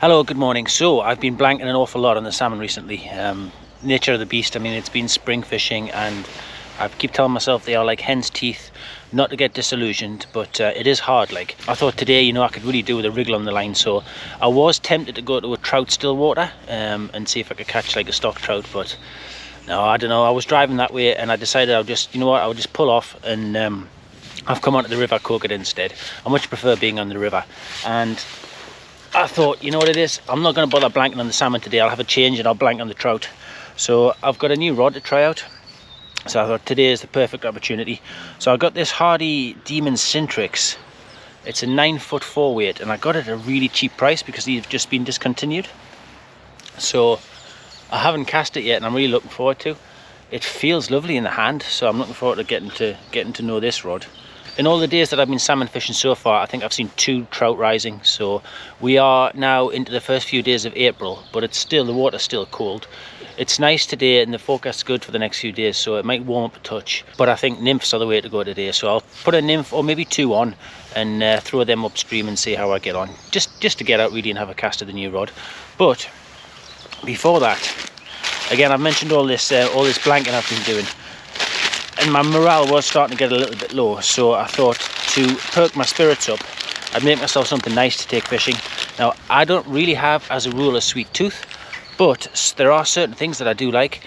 Hello, good morning. So I've been blanking an awful lot on the salmon recently. Nature of the beast. I mean, it's been spring fishing and I keep telling myself they are like hen's teeth, not to get disillusioned, but it is hard. Like, I thought today, you know, I could really do with a wriggle on the line, so I was tempted to go to a trout still water and see if I could catch like a stock trout, but no, I don't know. I was driving that way and I decided I'll just, you know what, I'll just pull off, and I've come onto the river Coquet instead. I much prefer being on the river, and I thought, you know what it is, I'm not going to bother blanking on the salmon today. I'll have a change and I'll blank on the trout. So I've got a new rod to try out, so I thought today is the perfect opportunity. So I got this Hardy Demon Syntrix. It's a 9'4" weight, and I got it at a really cheap price because they've just been discontinued. So I haven't cast it yet and I'm really looking forward to. It feels lovely in the hand, so I'm looking forward to getting to know this rod. In all the days that I've been salmon fishing so far, I think I've seen 2 trout rising. So we are now into the first few days of April, but it's still, the water's still cold. It's nice today and the forecast's good for the next few days, so it might warm up a touch. But I think nymphs are the way to go today, so I'll put a nymph or maybe 2 on and throw them upstream and see how I get on. Just to get out really and have a cast of the new rod. But before that, again, I've mentioned all this blanking I've been doing, and my morale was starting to get a little bit low, so I thought to perk my spirits up, I'd make myself something nice to take fishing. Now, I don't really have, as a rule, a sweet tooth, but there are certain things that I do like.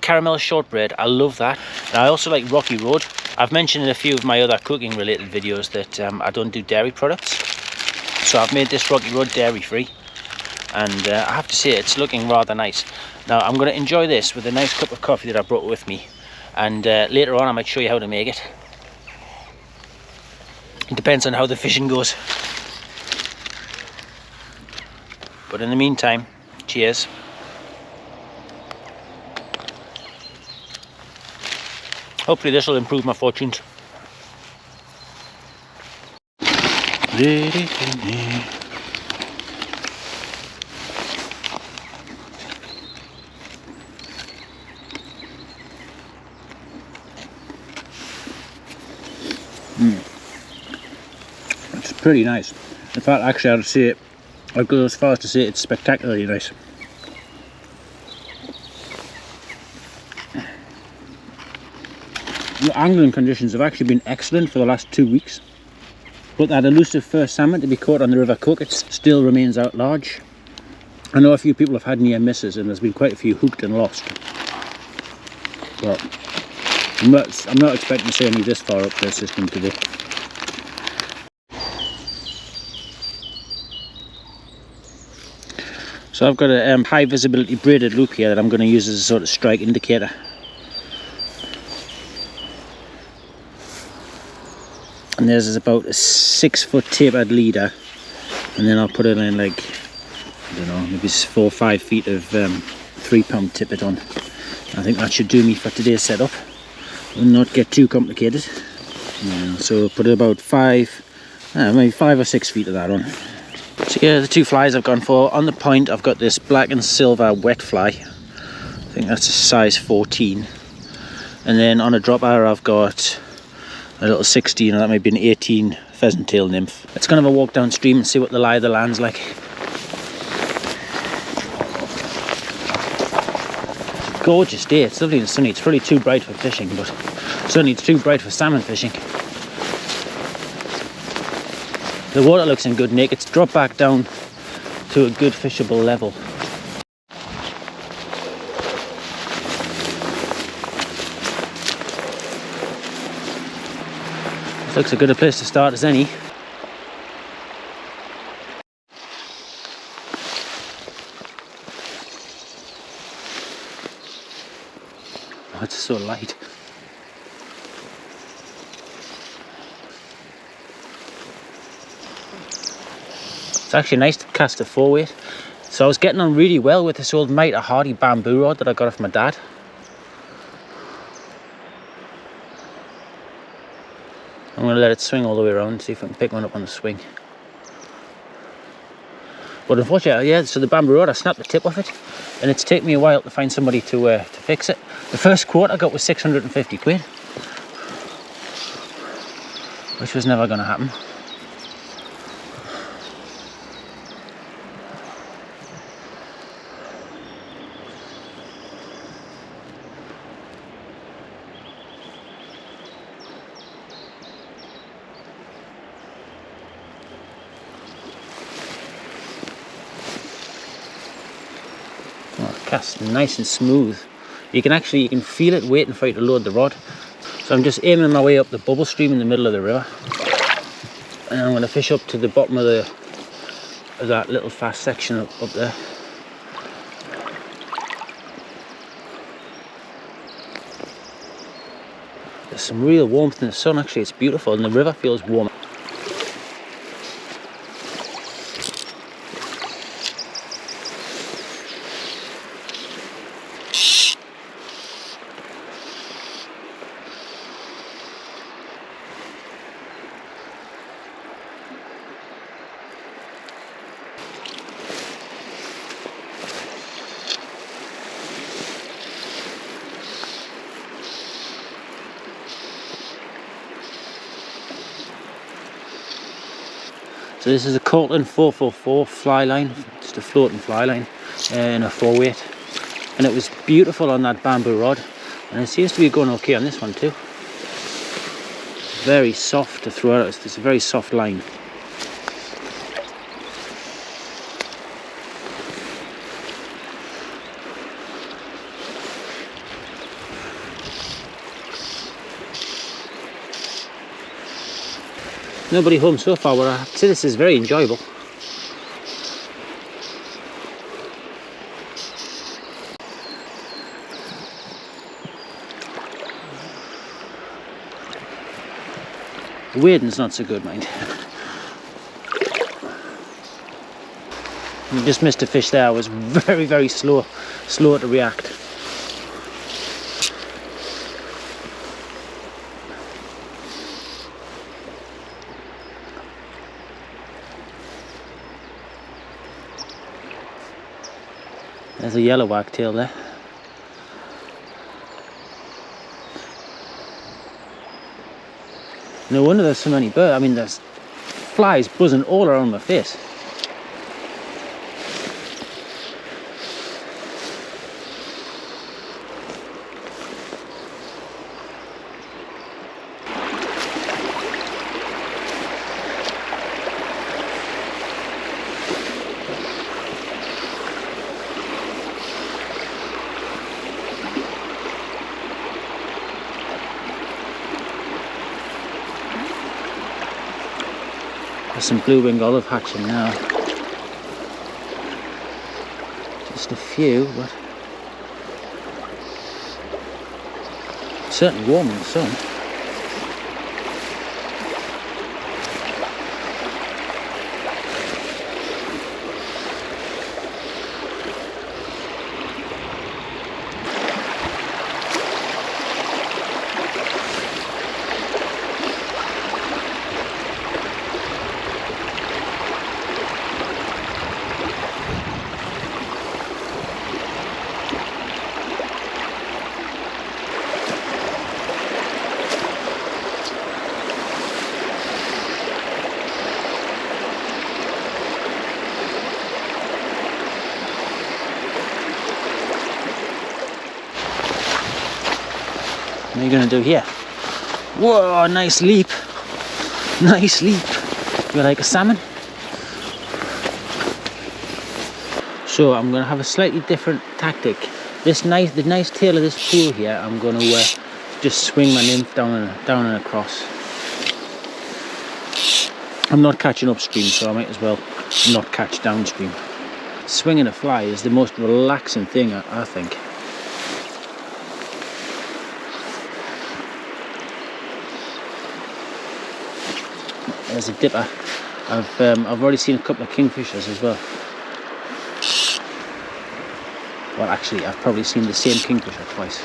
Caramel shortbread, I love that. And I also like Rocky Road. I've mentioned in a few of my other cooking related videos that I don't do dairy products, so I've made this Rocky Road dairy free, and I have to say it's looking rather nice. Now I'm going to enjoy this with a nice cup of coffee that I brought with me, and later on I might show you how to make it. It depends on how the fishing goes, but in the meantime, cheers. Hopefully this will improve my fortunes. It's pretty nice. In fact, actually, I'd say I'd go as far as to say it's spectacularly nice. The angling conditions have actually been excellent for the last 2 weeks, but that elusive first salmon to be caught on the River Coquet still remains out large. I know a few people have had near misses, and there's been quite a few hooked and lost. But I'm not expecting to see any this far up their system today. So I've got a high visibility braided loop here that I'm going to use as a sort of strike indicator. And there's about a 6-foot tapered leader, and then I'll put it in like, I don't know, maybe 4 or 5 feet of 3-pound tippet on. I think that should do me for today's setup. Will not get too complicated. So put about maybe 5 or 6 feet of that on. So yeah, the 2 flies I've gone for. On the point I've got this black and silver wet fly. I think that's a size 14. And then on a dropper I've got a little 16, or that might be an 18 pheasant tail nymph. Let's go and have a walk downstream and see what the lie of the land's like. Gorgeous day, it's lovely and sunny. It's probably too bright for fishing, but certainly it's too bright for salmon fishing. The water looks in good nick. It's dropped back down to a good fishable level. This looks as good a place to start as any. Oh, it's so light. It's actually nice to cast a 4-weight. So I was getting on really well with this old Mitre Hardy bamboo rod that I got off my dad. I'm going to let it swing all the way around and see if I can pick one up on the swing. But unfortunately, yeah, so the bamboo rod, I snapped the tip off it, and it's taken me a while to find somebody to fix it. The first quote I got was 650 quid. which was never going to happen. Oh, the cast nice and smooth. You can feel it waiting for you to load the rod. So I'm just aiming my way up the bubble stream in the middle of the river, and I'm going to fish up to the bottom of that little fast section up there. There's some real warmth in the sun. Actually, it's beautiful, and the river feels warm. So this is a Coquet 444 fly line, just a floating fly line in a 4-weight, and it was beautiful on that bamboo rod, and it seems to be going okay on this one too. Very soft to throw out. It's a very soft line. Nobody home so far, but I have to say this is very enjoyable. The wading's not so good, mind. You just missed a fish there. I was very, very slow to react. There's a yellow wagtail there. No wonder there's so many birds. I mean, there's flies buzzing all around my face. There's some blue-winged olive hatching now. Just a few, but certainly warm in the sun. What are you going to do here? Whoa, nice leap. Nice leap. You like a salmon? So I'm going to have a slightly different tactic. The nice tail of this pool here, I'm going to just swing my nymph down and across. I'm not catching upstream, so I might as well not catch downstream. Swinging a fly is the most relaxing thing, I think. There's a dipper. I've already seen a couple of kingfishers as well. Well, actually, I've probably seen the same kingfisher twice.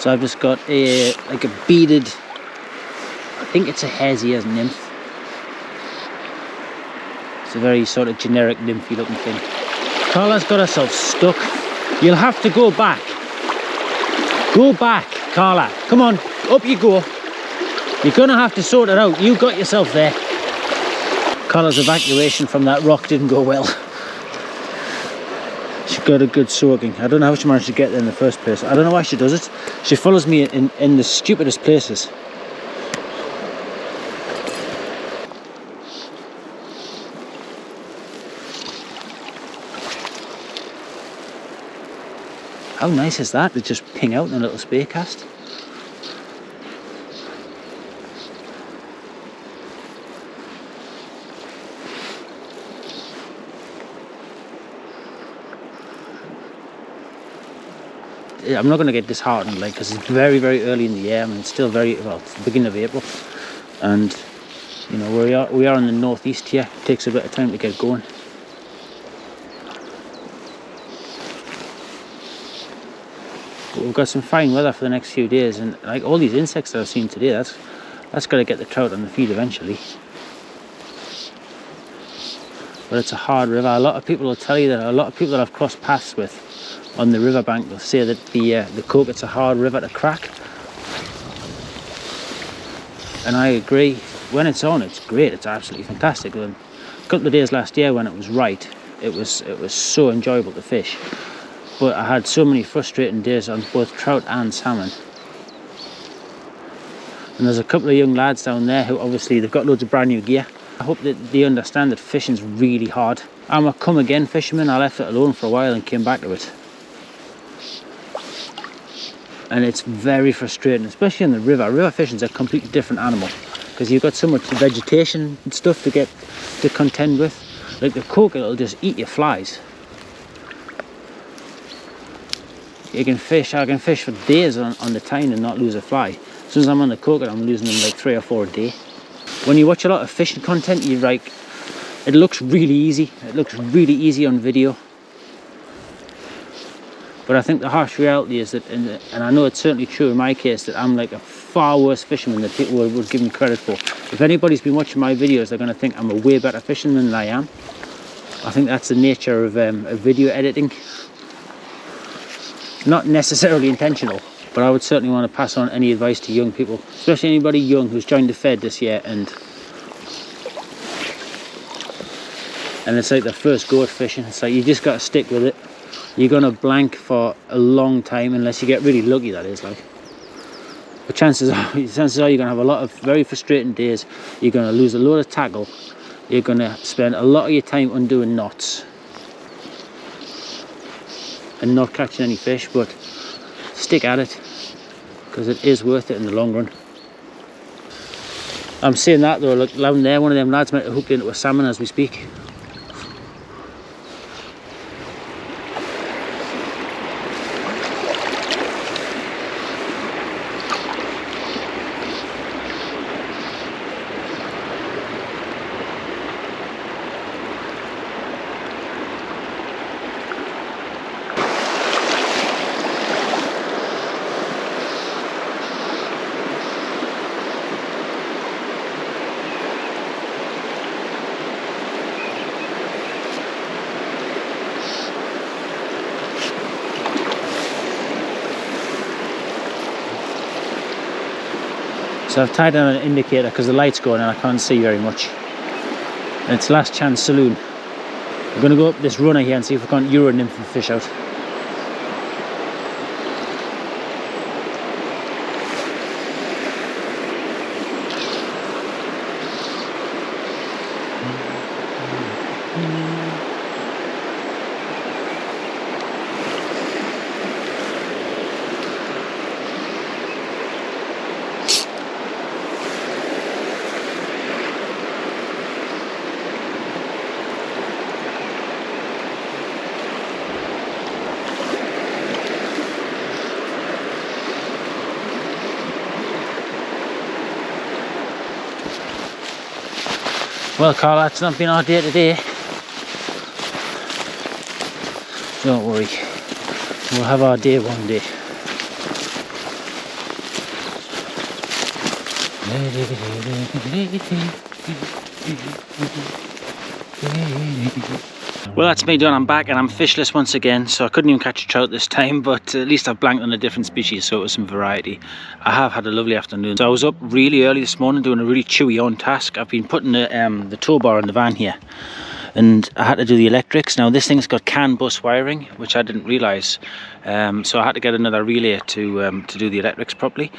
So I've just got a like a beaded, I think it's a hare's ears nymph. It's a very sort of generic nymphy looking thing. Carla's got herself stuck. You'll have to go back. Go back, Carla. Come on, up you go. You're gonna have to sort it out. You got yourself there. Carla's evacuation from that rock didn't go well. She got a good soaking. I don't know how she managed to get there in the first place. I don't know why she does it. She follows me in the stupidest places. How nice is that? They just ping out in a little spear cast. I'm not going to get disheartened, like, because it's very, very early in the year. I mean, it's still very, well, it's the beginning of April, and you know, we are in the northeast here. It takes a bit of time to get going. But we've got some fine weather for the next few days, and like all these insects that I've seen today, that's got to get the trout on the feed eventually. But it's a hard river. A lot of people will tell you that. A lot of people that I've crossed paths with on the riverbank will say that the Coquet's a hard river to crack, and I agree. When it's on, it's great. It's absolutely fantastic. A couple of days last year when it was right, it was so enjoyable to fish. But I had so many frustrating days on both trout and salmon. And there's a couple of young lads down there who obviously they've got loads of brand new gear. I hope that they understand that fishing's really hard. I'm a come again fisherman. I left it alone for a while and came back to it. And it's very frustrating, especially in the river. River fishing's a completely different animal because you've got so much vegetation and stuff to contend with. Like the Coquet will just eat your flies. I can fish for days on the tine and not lose a fly. As soon as I'm on the Coquet, I'm losing them like 3 or 4 a day. When you watch a lot of fishing content, you're like, it looks really easy. It looks really easy on video. But I think the harsh reality is that, and I know it's certainly true in my case, that I'm like a far worse fisherman than people would give me credit for. If anybody's been watching my videos, they're going to think I'm a way better fisherman than I am. I think that's the nature of video editing. Not necessarily intentional, but I would certainly want to pass on any advice to young people, especially anybody young who's joined the Fed this year and it's like their first go at fishing. It's like you just got to stick with it. You're going to blank for a long time unless you get really lucky, that is. Like, but chances are you're going to have a lot of very frustrating days. You're going to lose a load of tackle. You're going to spend a lot of your time undoing knots and not catching any fish, but stick at it because it is worth it in the long run. I'm saying that though, look down there, one of them lads might have hooked into a salmon as we speak. So I've tied down an indicator because the light's going and I can't see very much. And it's Last Chance Saloon. I'm going to go up this runner here and see if we can't Euro nymph and fish out. Well, Carla, it's not been our day today. Don't worry, we'll have our day one day. Well, that's me done. I'm back and I'm fishless once again, so I couldn't even catch a trout this time, but at least I've blanked on a different species, so it was some variety. I have had a lovely afternoon. So I was up really early this morning doing a really chewy on task. I've been putting the tow bar in the van here, and I had to do the electrics. Now this thing's got CAN bus wiring, which I didn't realise, so I had to get another relay to do the electrics properly.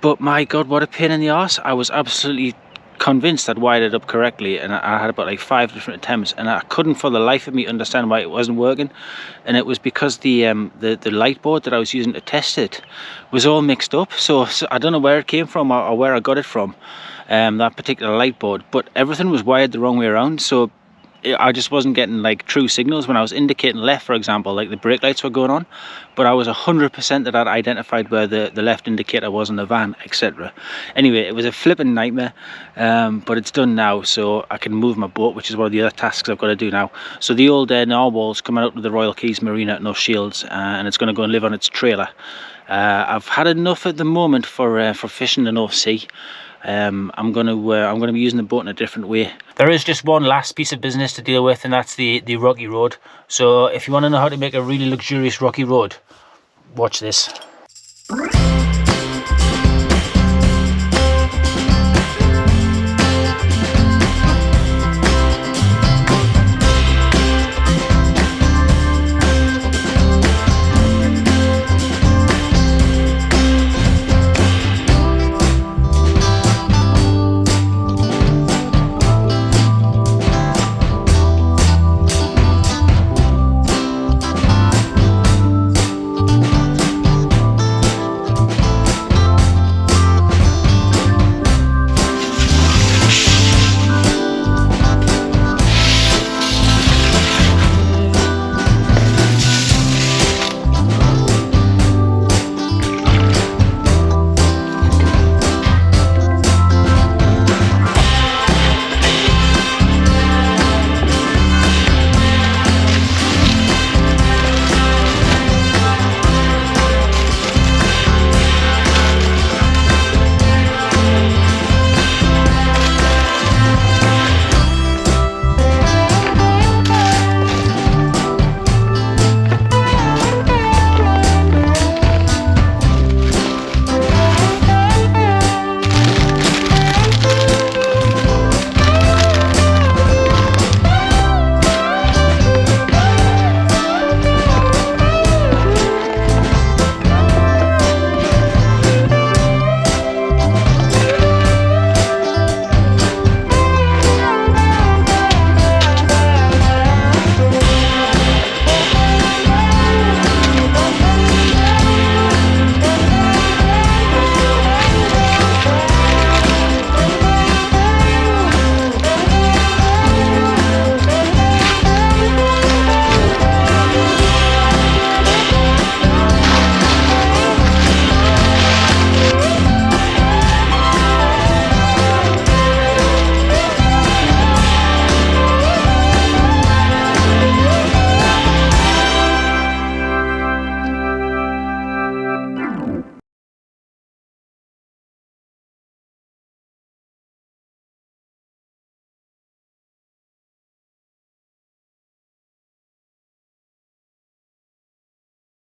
But my god, what a pain in the arse. I was absolutely convinced I'd wired it up correctly, and I had about like 5 different attempts, and I couldn't for the life of me understand why it wasn't working. And it was because the light board that I was using to test it was all mixed up, so I don't know where it came from or where I got it from, that particular light board, but everything was wired the wrong way around, so I just wasn't getting like true signals when I was indicating left, for example. Like the brake lights were going on, but I was 100% that I'd identified where the left indicator was in the van, etc. Anyway, it was a flipping nightmare, but it's done now, so I can move my boat, which is one of the other tasks I've got to do now. So the old narwhal's coming out to the Royal Keys Marina at North Shields, and it's going to go and live on its trailer. I've had enough at the moment for fishing the North Sea. I'm going to be using the boat in a different way. There is just one last piece of business to deal with, and that's the rocky road. So if you want to know how to make a really luxurious rocky road, watch this.